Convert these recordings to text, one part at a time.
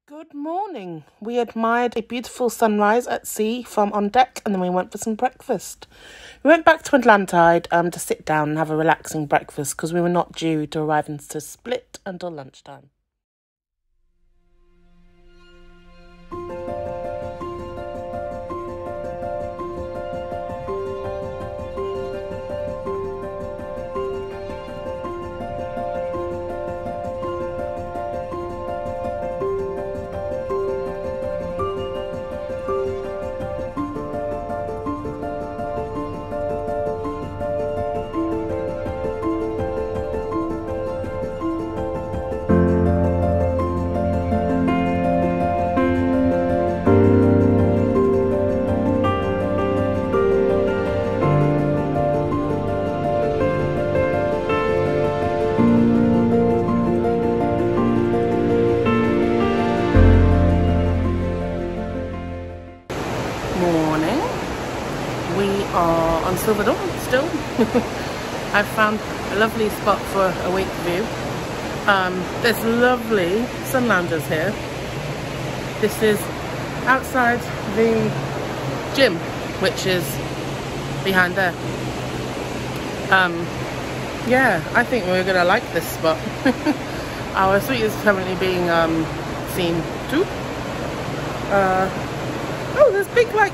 Good morning. We admired a beautiful sunrise at sea from on deck, and then we went for some breakfast. We went back to Atlantide to sit down and have a relaxing breakfast because we were not due to arrive into Split until lunchtime. Morning. We are on Silverdawn still. I've found a lovely spot for a wake view. There's lovely sun loungers here. This is outside the gym, which is behind there. Yeah, I think we're gonna like this spot. Our suite is currently being seen too. Oh, there's big like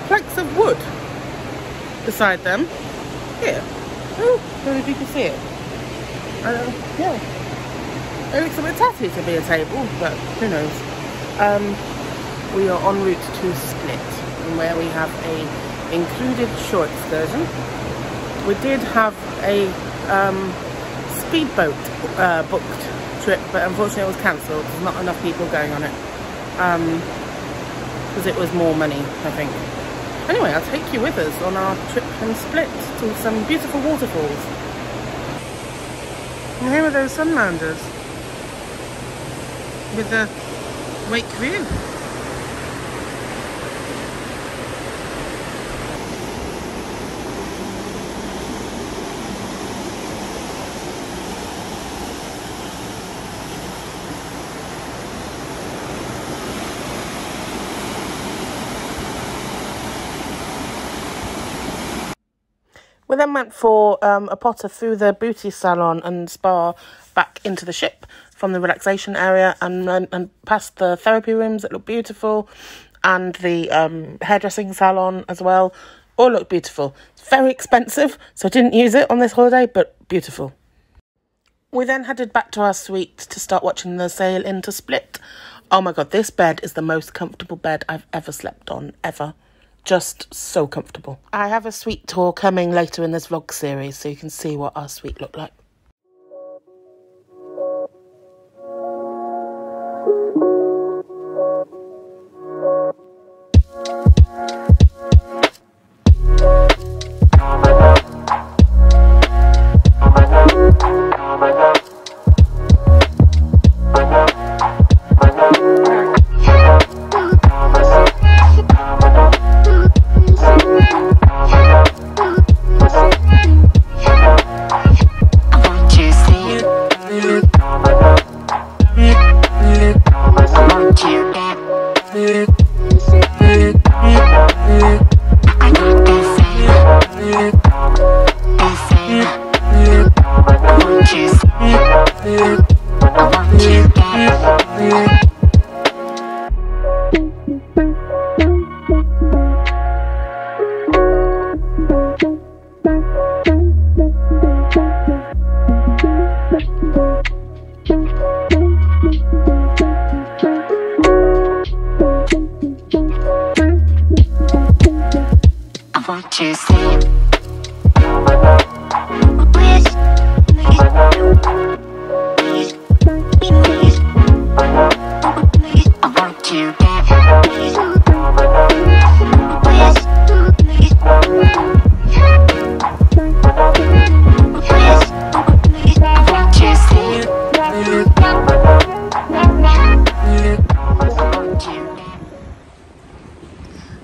planks of wood beside them. Here. Oh, I don't know if you can see it. Yeah. It looks a bit tatty to be a table, but who knows. We are en route to Split, where we have a included shore excursion. We did have a speedboat booked trip, but unfortunately it was cancelled. There's not enough people going on it. Because it was more money, I think. Anyway, I'll take you with us on our trip from Split to some beautiful waterfalls. And here are those sun loungers with the wake view. We then went for a potter through the beauty salon and spa back into the ship from the relaxation area and past the therapy rooms that look beautiful and the hairdressing salon as well. All look beautiful. It's very expensive, so I didn't use it on this holiday, but beautiful. We then headed back to our suite to start watching the sail into Split. Oh my god, this bed is the most comfortable bed I've ever slept on, ever. Just so comfortable. I have a suite tour coming later in this vlog series so you can see what our suite looked like.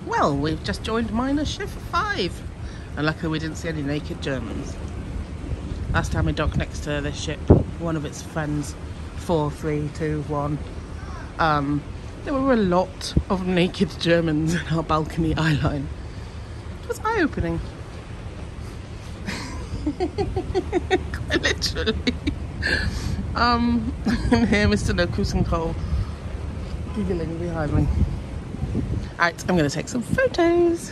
Well, we've just joined minor shift 5, and luckily we didn't see any naked Germans. Last time we docked next to this ship, one of its friends, 4, 3, 2, 1, There were a lot of naked Germans in our balcony eyeline. It was eye-opening. Quite literally. And here Mr. Locus and Cole giggling behind me. Alright, I'm going to take some photos.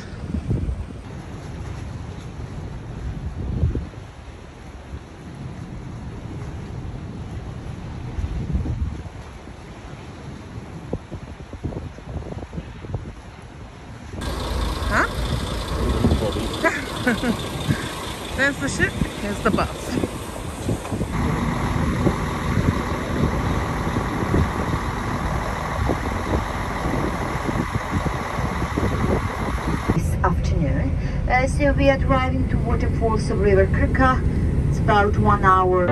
Huh? There's the ship, here's the bus. Afternoon. So we are driving to waterfalls of River Krka. It's about 1 hour.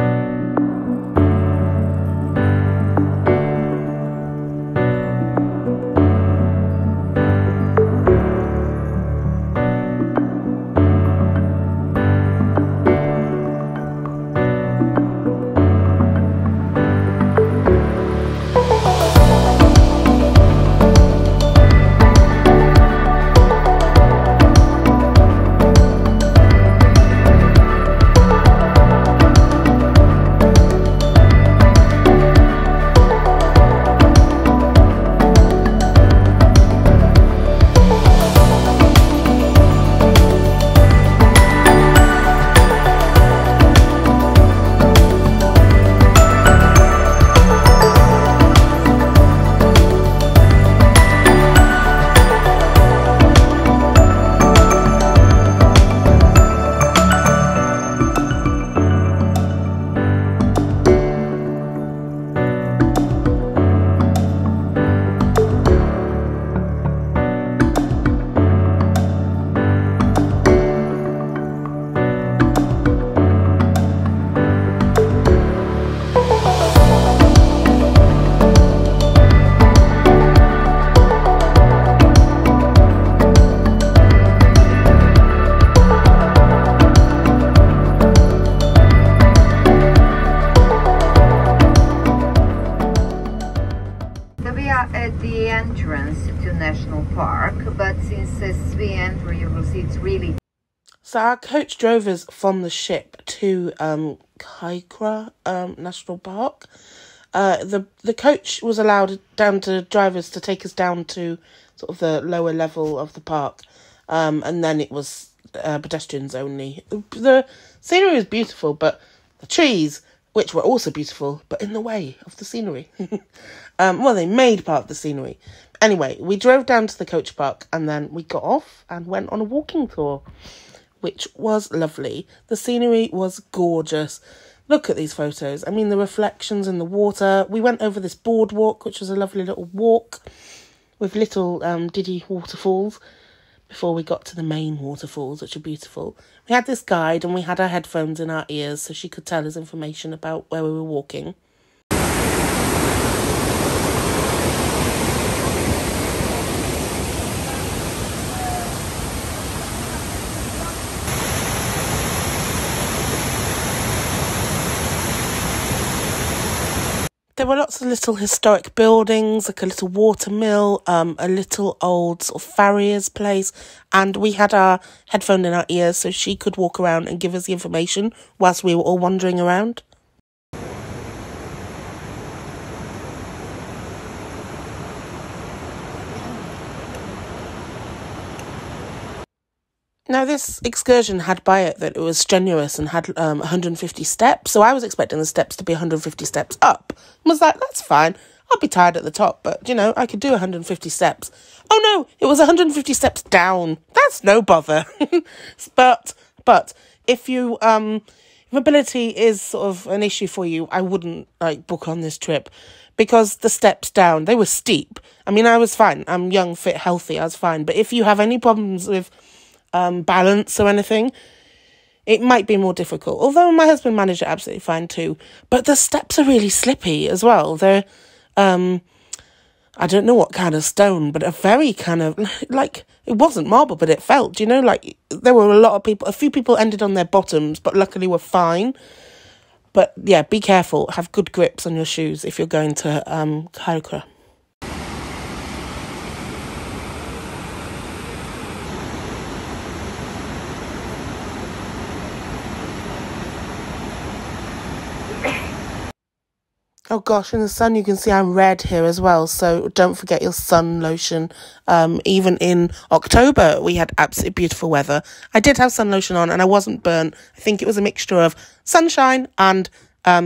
At the entrance to National Park, but since as we enter you will see it's really... So our coach drove us from the ship to Krka National Park. The coach was allowed down to drivers to take us down to sort of the lower level of the park, and then it was pedestrians only. The scenery was beautiful, but the trees, which were also beautiful, but in the way of the scenery. Well, they made part of the scenery. Anyway, we drove down to the coach park and then we got off and went on a walking tour, which was lovely. The scenery was gorgeous. Look at these photos. I mean, the reflections in the water. We went over this boardwalk, which was a lovely little walk with little diddy waterfalls before we got to the main waterfalls, which are beautiful. We had this guide and we had our headphones in our ears so she could tell us information about where we were walking. There were lots of little historic buildings, like a little water mill, a little old sort of farrier's place, and we had our headphone in our ears so she could walk around and give us the information whilst we were all wandering around. Now, this excursion had by it that it was strenuous and had 150 steps, so I was expecting the steps to be 150 steps up. I was like, that's fine, I'll be tired at the top, but, you know, I could do 150 steps. Oh no, it was 150 steps down. That's no bother. But if you, if mobility is sort of an issue for you, I wouldn't, book on this trip, because the steps down, they were steep. I mean, I was fine. I'm young, fit, healthy, I was fine. But if you have any problems with balance or anything, it might be more difficult, although my husband managed it absolutely fine too. But the steps are really slippy as well. They're I don't know what kind of stone, but a very kind of, like, it wasn't marble, but it felt, you know, like there were a few people ended on their bottoms, but luckily were fine. But yeah, be careful, have good grips on your shoes if you're going to Krka. Oh gosh, in the sun you can see I'm red here as well, so don't forget your sun lotion. Even in October we had absolutely beautiful weather. I did have sun lotion on and I wasn't burnt. I think it was a mixture of sunshine and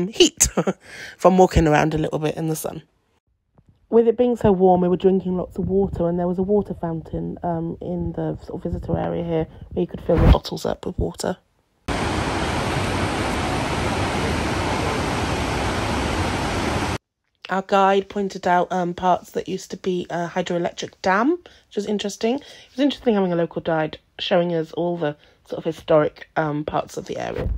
heat from walking around a little bit in the sun. With it being so warm, we were drinking lots of water, and there was a water fountain in the sort of visitor area here where you could fill the bottles up with water. Our guide pointed out parts that used to be a hydroelectric dam, which was interesting. It was interesting having a local guide showing us all the sort of historic parts of the area.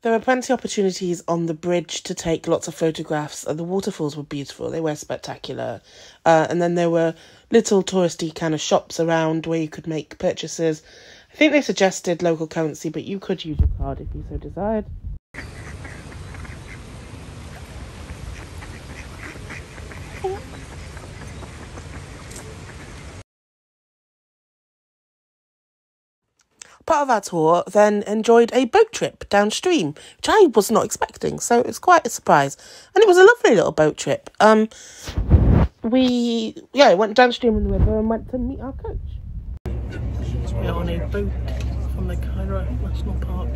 There were plenty of opportunities on the bridge to take lots of photographs. The waterfalls were beautiful. They were spectacular. And then there were little touristy kind of shops around where you could make purchases. I think they suggested local currency, but you could use your card if you so desired. Part of our tour then enjoyed a boat trip downstream, which I was not expecting, so it was quite a surprise. And it was a lovely little boat trip. We went downstream in the river and went to meet our coach. We're on a boat from the Krka National Park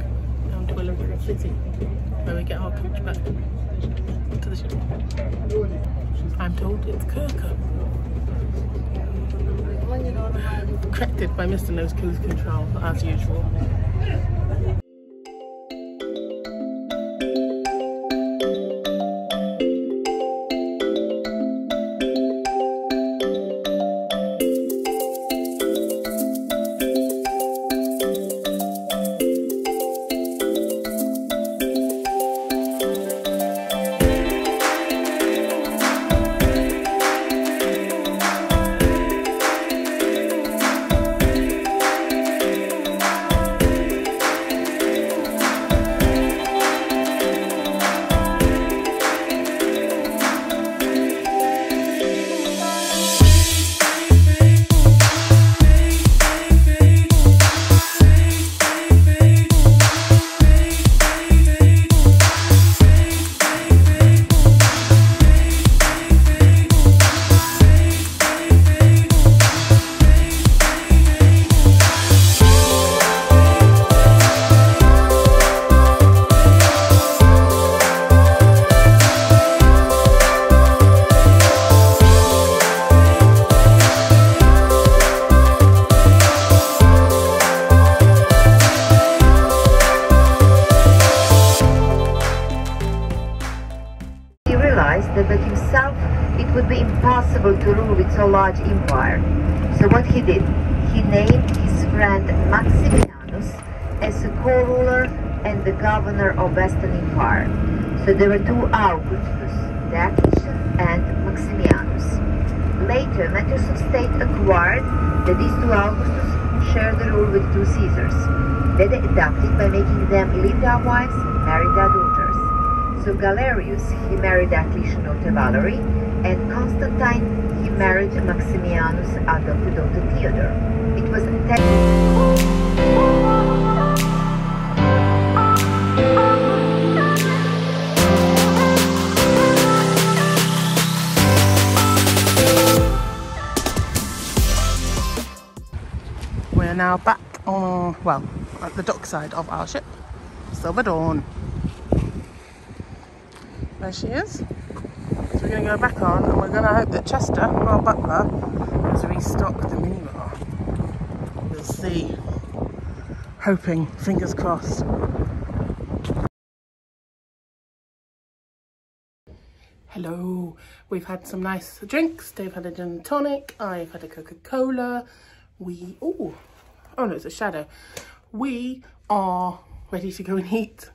down to a local city, where we get our coach back to the ship. I'm told it's Krka. Corrected by Mr. Nose Cruise Control, as usual. That himself it would be impossible to rule with so large empire. So what he did, he named his friend Maximianus as a co-ruler and the governor of Western Empire. So there were two Augustus, Diocletian and Maximianus. Later, matters of state acquired that these two Augustus shared the rule with two Caesars. That they adapted by making them leave their wives, marry their daughters. So Galerius, he married Diocletian daughter Valerie, and Constantine, he married Maximianus' adopted daughter Theodore. It was We're now back on, at the dockside of our ship, Silver Dawn. There she is. So we're going to go back on, and we're going to hope that Chester, our butler, has restocked the minibar. We'll see. Hoping, fingers crossed. Hello. We've had some nice drinks. Dave had a gin and tonic. I've had a Coca-Cola. Oh no, it's a shadow. We are ready to go and eat.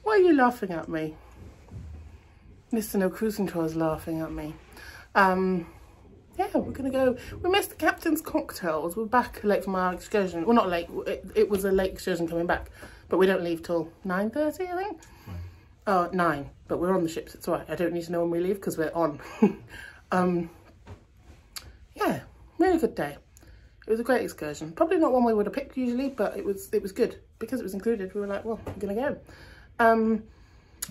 Why are you laughing at me? Mr. No Cruise Control is laughing at me. Yeah, we're gonna go. We missed the captain's cocktails. We're back late from our excursion. Well, not late. It was a late excursion coming back, but we don't leave till 9:30, I think. 9. But we're on the ships. It's all right. I don't need to know when we leave because we're on. Yeah, really really good day. It was a great excursion. Probably not one we would have picked usually, but it was good because it was included. We were like, well, we're gonna go.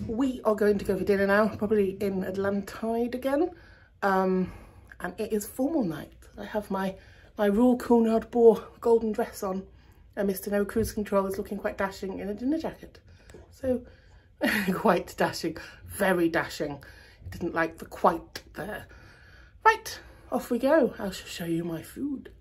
We are going to go for dinner now, probably in Atlantide again. And it is formal night. I have my Royal Cunard Boar golden dress on, and Mr. No Cruise Control is looking quite dashing in a dinner jacket. So, quite dashing, very dashing. Didn't like the quite there. Right, off we go. I shall show you my food.